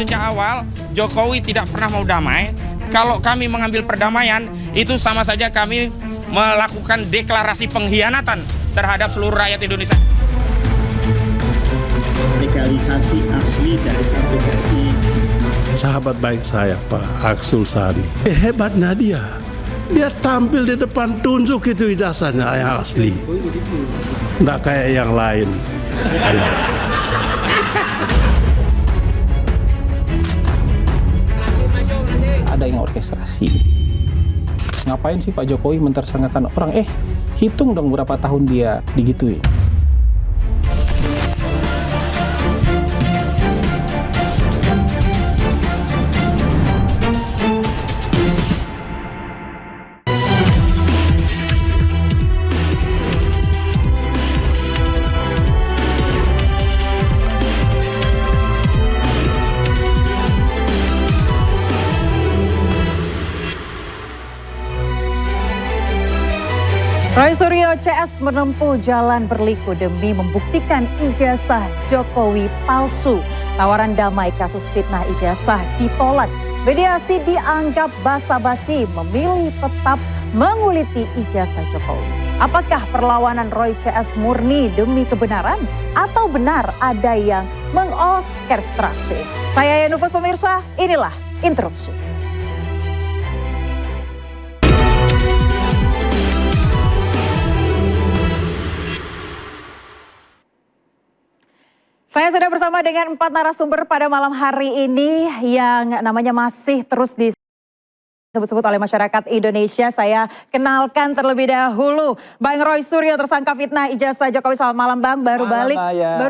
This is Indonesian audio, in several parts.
sejak awal Jokowi tidak pernah mau damai. Kalau kami mengambil perdamaian, itu sama saja kami melakukan deklarasi pengkhianatan terhadap seluruh rakyat Indonesia. Legalisasi asli dari KPI. Sahabat baik saya Pak Arsul Sani. Hebatnya dia. Dia tampil di depan tunjuk itu ijazahnya yang asli. Nggak kayak yang lain. Ada yang orkestrasi. Ngapain sih Pak Jokowi mentersangkakan orang? Hitung dong berapa tahun dia digituin. Roy Suryo CS menempuh jalan berliku demi membuktikan ijazah Jokowi palsu. Tawaran damai kasus fitnah ijazah ditolak. Mediasi dianggap basa-basi, memilih tetap menguliti ijazah Jokowi. Apakah perlawanan Roy CS murni demi kebenaran atau benar ada yang mengorkestrasi? Saya Yanufus pemirsa, inilah Interupsi. Saya sudah bersama dengan 4 narasumber pada malam hari ini yang namanya masih terus disebut-sebut oleh masyarakat Indonesia. Saya kenalkan terlebih dahulu Bang Roy Suryo, tersangka fitnah ijazah Jokowi. Selamat malam Bang, baru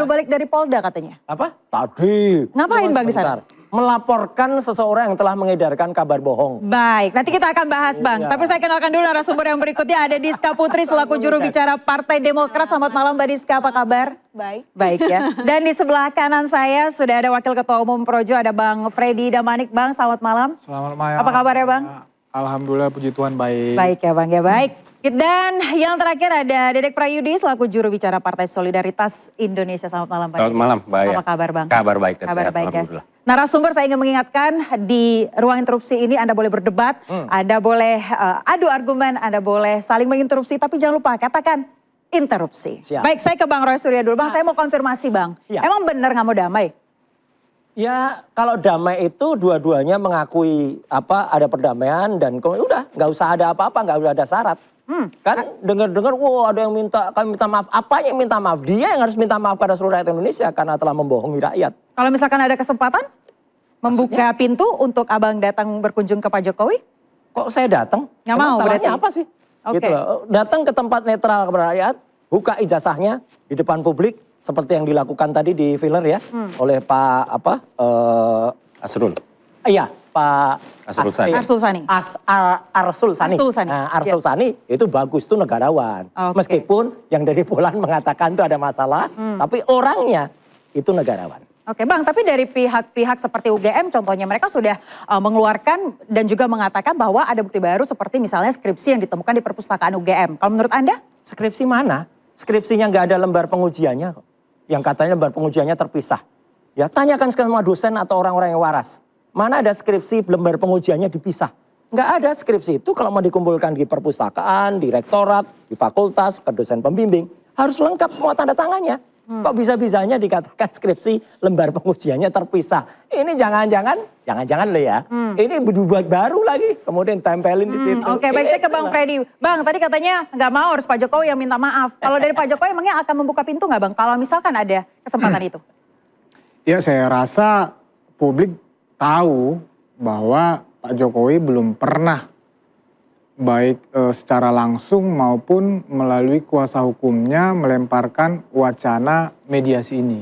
balik dari Polda katanya. Apa? Tadi. Ngapain Bang di sana? Melaporkan seseorang yang telah mengedarkan kabar bohong. Baik, nanti kita akan bahas Bang. Tapi saya kenalkan dulu narasumber yang berikutnya. Ada Diska Putri selaku juru bicara Partai Demokrat. Selamat malam Mbak Diska, apa kabar? Baik. Baik ya. Dan di sebelah kanan saya sudah ada Wakil Ketua Umum Projo, ada Bang Freddy Damanik. Bang, selamat malam. Selamat malam. Apa kabar ya Bang? Alhamdulillah, puji Tuhan baik. Baik ya Bang, ya baik. Dan yang terakhir ada Dedek Prayudi selaku juru bicara Partai Solidaritas Indonesia. Selamat malam Pak. Selamat malam, Mbak. Apa kabar Bang? Kabar baik dan kabar sehat, baik, alhamdulillah. Narasumber saya ingin mengingatkan di ruang interupsi ini Anda boleh berdebat, Anda boleh adu argumen, Anda boleh saling menginterupsi, tapi jangan lupa katakan interupsi. Siap. Baik, saya ke Bang Roy Suryo dulu. Bang, saya mau konfirmasi Bang, emang benar nggak mau damai? Ya, kalau damai itu dua-duanya mengakui ada perdamaian dan udah nggak usah ada apa-apa, nggak usah ada syarat. Kan dengar-dengar, ada yang kami minta maaf. Apanya yang minta maaf? Dia yang harus minta maaf pada seluruh rakyat Indonesia karena telah membohongi rakyat. Kalau misalkan ada kesempatan membuka pintu untuk Abang datang berkunjung ke Pak Jokowi? Kok saya datang? Nggak mau berarti? Apa sih? Oke. Gitu loh. Datang ke tempat netral kepada rakyat, buka ijazahnya di depan publik seperti yang dilakukan tadi di filler ya oleh Pak Asrul. Iya, Pak Arsul Sani. Arsul Sani. Nah, Arsul Sani itu bagus, itu negarawan. Meskipun yang dari Polan mengatakan itu ada masalah, tapi orangnya itu negarawan. Oke Bang, tapi dari pihak-pihak seperti UGM contohnya mereka sudah mengeluarkan dan juga mengatakan bahwa ada bukti baru seperti misalnya skripsi yang ditemukan di perpustakaan UGM. Kalau menurut Anda? Skripsi mana? Skripsinya nggak ada lembar pengujiannya kok. Yang katanya lembar pengujiannya terpisah. Ya tanyakan semua dosen atau orang-orang yang waras. Mana ada skripsi lembar pengujiannya dipisah? Nggak ada. Skripsi itu kalau mau dikumpulkan di perpustakaan, di rektorat, di fakultas, ke dosen pembimbing. Harus lengkap semua tanda tangannya. Kok bisa-bisanya dikatakan skripsi lembar pengujiannya terpisah? Ini jangan-jangan loh ya. Ini dibuat baru lagi, kemudian tempelin di situ. Oke, baik saya ke Bang Freddy. Bang, tadi katanya nggak mau harus Pak Jokowi yang minta maaf. Kalau dari Pak Jokowi emangnya akan membuka pintu nggak Bang? Kalau misalkan ada kesempatan itu? Ya saya rasa publik tahu bahwa Pak Jokowi belum pernah baik secara langsung maupun melalui kuasa hukumnya melemparkan wacana mediasi ini.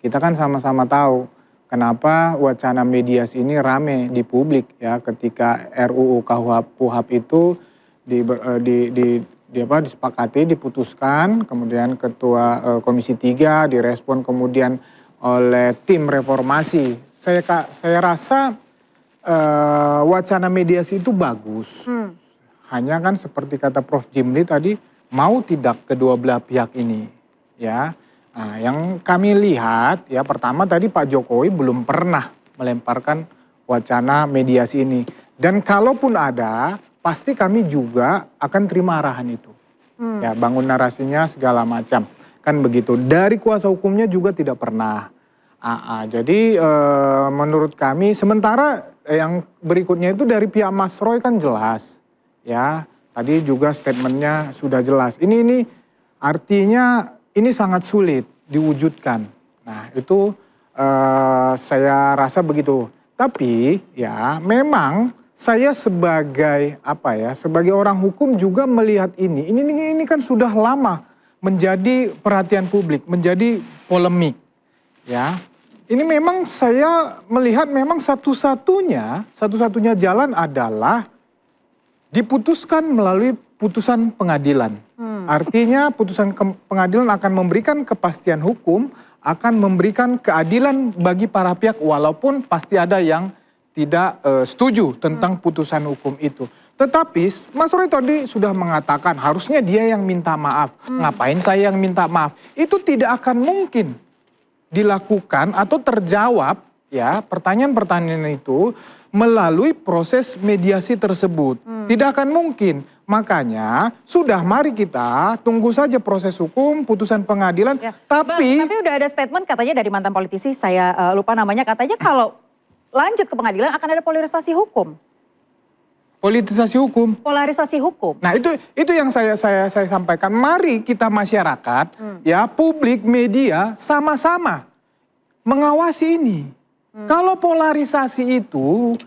Kita kan sama-sama tahu kenapa wacana mediasi ini rame di publik ya ketika RUU KUHP itu disepakati, diputuskan, kemudian Ketua Komisi 3 direspon kemudian oleh tim reformasi. Saya rasa wacana mediasi itu bagus. Hanya kan seperti kata Prof. Jimli tadi, mau tidak kedua belah pihak ini. Ya, nah, yang kami lihat ya pertama tadi Pak Jokowi belum pernah melemparkan wacana mediasi ini. Dan kalaupun ada, pasti kami juga akan terima arahan itu. Ya, bangun narasinya segala macam. Kan begitu. Dari kuasa hukumnya juga tidak pernah. Jadi menurut kami, sementara yang berikutnya itu dari pihak Mas Roy kan jelas. Ya, tadi juga statementnya sudah jelas. Ini artinya ini sangat sulit diwujudkan. Nah, itu saya rasa begitu. Tapi ya memang saya sebagai sebagai orang hukum juga melihat ini kan sudah lama menjadi perhatian publik, menjadi polemik. Ya. Ini memang saya melihat memang satu-satunya jalan adalah diputuskan melalui putusan pengadilan. Artinya putusan pengadilan akan memberikan kepastian hukum, akan memberikan keadilan bagi para pihak walaupun pasti ada yang tidak setuju tentang putusan hukum itu. Tetapi Mas Roy tadi sudah mengatakan harusnya dia yang minta maaf. Ngapain saya yang minta maaf? Itu tidak akan mungkin dilakukan atau terjawab ya pertanyaan-pertanyaan itu melalui proses mediasi tersebut. Tidak akan mungkin. Makanya sudah mari kita tunggu saja proses hukum, putusan pengadilan. Ya. Tapi udah ada statement katanya dari mantan politisi, saya lupa namanya, katanya kalau lanjut ke pengadilan akan ada polarisasi hukum. politisasi hukum. Polarisasi hukum. Nah itu yang saya sampaikan. Mari kita masyarakat, ya publik, media sama-sama mengawasi ini. Kalau polarisasi itu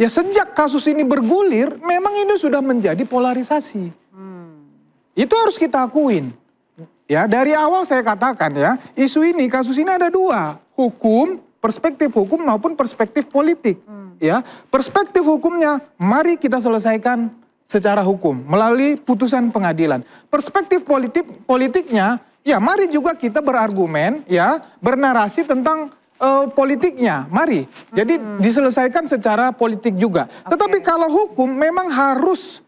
ya sejak kasus ini bergulir, memang ini sudah menjadi polarisasi. Itu harus kita akuin. Ya dari awal saya katakan ya, isu ini, kasus ini ada dua, hukum, perspektif hukum maupun perspektif politik. Ya, perspektif hukumnya mari kita selesaikan secara hukum melalui putusan pengadilan. Perspektif politiknya ya mari juga kita berargumen ya, bernarasi tentang politiknya. Mari. Jadi diselesaikan secara politik juga. Tetapi kalau hukum memang harus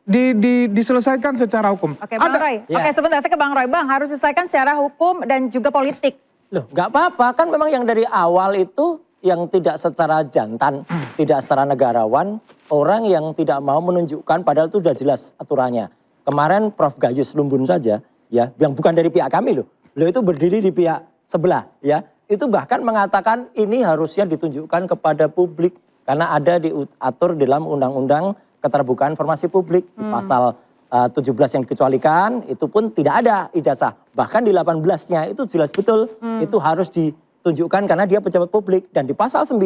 diselesaikan secara hukum. Oke, Bang Roy. Oke, sebentar saya ke Bang Roy. Bang, harus diselesaikan secara hukum dan juga politik. Loh, nggak apa-apa. Kan memang yang dari awal itu yang tidak secara jantan, tidak secara negarawan, orang yang tidak mau menunjukkan padahal itu sudah jelas aturannya. Kemarin Prof. Gayus Lumbun saja, ya, yang bukan dari pihak kami loh. Beliau itu berdiri di pihak sebelah, ya. Itu bahkan mengatakan ini harusnya ditunjukkan kepada publik karena ada diatur dalam Undang-Undang Keterbukaan Informasi Publik di pasal 17 yang dikecualikan, itu pun tidak ada ijazah. Bahkan di 18-nya itu jelas betul itu harus ditunjukkan karena dia pejabat publik. Dan di pasal 9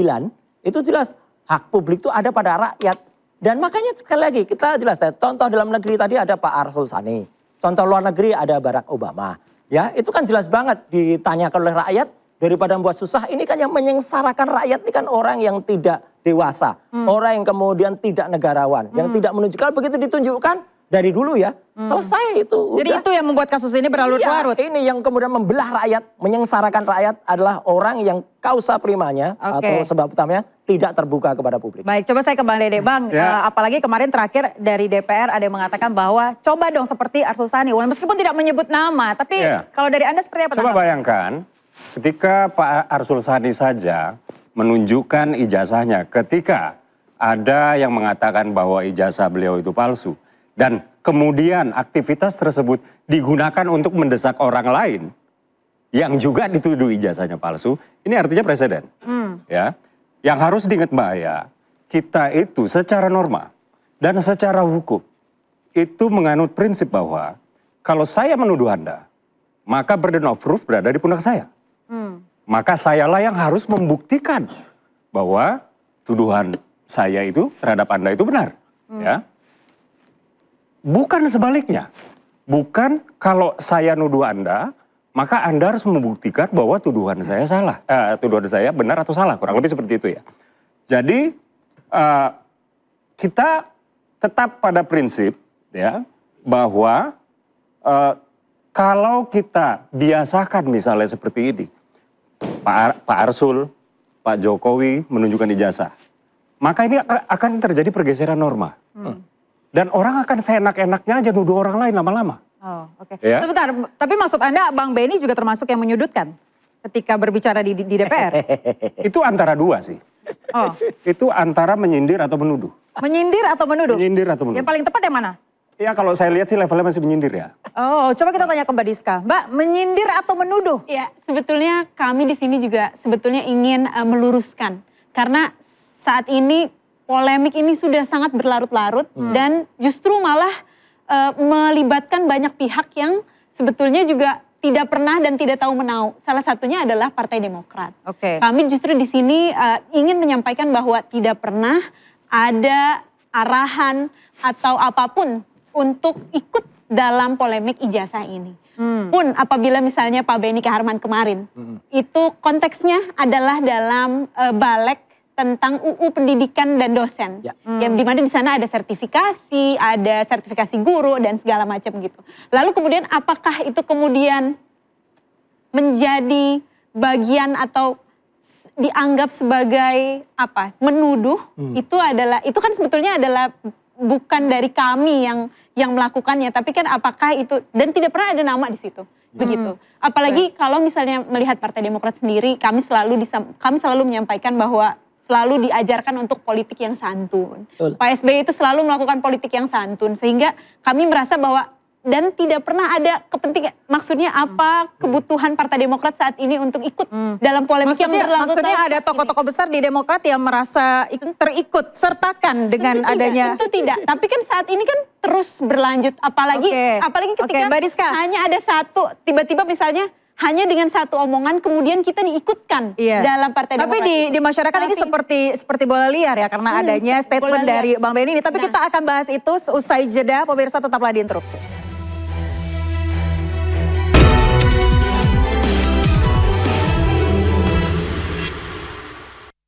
itu jelas hak publik itu ada pada rakyat. Dan makanya sekali lagi kita jelas, contoh dalam negeri tadi ada Pak Arsul Sani, contoh luar negeri ada Barack Obama. Ya itu kan jelas banget ditanyakan oleh rakyat, daripada membuat susah, ini kan yang menyengsarakan rakyat ini kan orang yang tidak dewasa. Orang yang kemudian tidak negarawan, yang tidak menunjukkan, begitu ditunjukkan dari dulu ya, selesai itu. Jadi udah. itu yang membuat kasus ini berlarut-larut. Iya, ini yang kemudian membelah rakyat, menyengsarakan rakyat adalah orang yang kausa primanya atau sebab utamanya tidak terbuka kepada publik. Baik, coba saya ke Bang Dede. Bang, apalagi kemarin terakhir dari DPR ada yang mengatakan bahwa coba dong seperti Arsul Sani, meskipun tidak menyebut nama, tapi kalau dari Anda seperti apa? Coba bayangkan, ketika Pak Arsul Sani saja menunjukkan ijazahnya, ketika ada yang mengatakan bahwa ijazah beliau itu palsu, dan kemudian aktivitas tersebut digunakan untuk mendesak orang lain yang juga dituduh ijazahnya palsu, ini artinya presiden. Ya, yang harus diingat Mbak Aya, kita itu secara norma dan secara hukum itu menganut prinsip bahwa kalau saya menuduh Anda, maka burden of proof berada di pundak saya. Maka sayalah yang harus membuktikan bahwa tuduhan saya itu terhadap Anda itu benar. Ya. Bukan sebaliknya. Bukan kalau saya nuduh Anda, maka Anda harus membuktikan bahwa tuduhan saya salah. Tuduhan saya benar atau salah, kurang lebih seperti itu ya. Jadi kita tetap pada prinsip ya bahwa kalau kita biasakan misalnya seperti ini, Pak Arsul, Pak Jokowi menunjukkan ijazah, maka ini akan terjadi pergeseran norma. Dan orang akan seenak-enaknya aja nuduh orang lain lama-lama. Oh, oke. Ya? Sebentar, tapi maksud Anda Bang Benny juga termasuk yang menyudutkan ketika berbicara di DPR? Itu antara dua sih. Oh, Itu antara menyindir atau menuduh. menyindir atau menuduh? Menyindir atau menuduh. Yang paling tepat yang mana? Ya kalau saya lihat sih levelnya masih menyindir ya. Oh, coba kita tanya ke Mbak Diska. Mbak, menyindir atau menuduh? Ya, sebetulnya kami di sini juga sebetulnya ingin meluruskan. Karena saat ini polemik ini sudah sangat berlarut-larut dan justru malah melibatkan banyak pihak yang sebetulnya juga tidak pernah dan tidak tahu menau. Salah satunya adalah Partai Demokrat. Oke. Kami justru di sini ingin menyampaikan bahwa tidak pernah ada arahan atau apapun untuk ikut dalam polemik ijazah ini. Pun apabila misalnya Pak Benny Kaharman kemarin, itu konteksnya adalah dalam balik tentang UU Pendidikan dan Dosen. Yang dimana di sana ada sertifikasi guru dan segala macam gitu. Lalu kemudian apakah itu kemudian menjadi bagian atau dianggap sebagai apa? Menuduh, itu kan sebetulnya adalah bukan dari kami yang melakukannya, tapi kan apakah itu, dan tidak pernah ada nama di situ, begitu. Apalagi kalau misalnya melihat Partai Demokrat sendiri, kami selalu menyampaikan bahwa selalu diajarkan untuk politik yang santun. Pak SBY itu selalu melakukan politik yang santun, sehingga kami merasa bahwa dan tidak pernah ada kepentingan, maksudnya apa kebutuhan Partai Demokrat saat ini untuk ikut dalam polemik yang berlarut-larut. Maksudnya ada tokoh-tokoh besar di Demokrat yang merasa terikut sertakan dengan adanya. Tentu tidak, tapi kan saat ini kan terus berlanjut, apalagi ketika Mbak Diska. hanya ada satu, tiba-tiba misalnya hanya dengan satu omongan kemudian kita diikutkan dalam Partai Demokrat. Tapi di masyarakat ini seperti bola liar ya, karena adanya statement dari Bang Benny ini. Tapi kita akan bahas itu usai jeda, pemirsa tetaplah di Interupsi.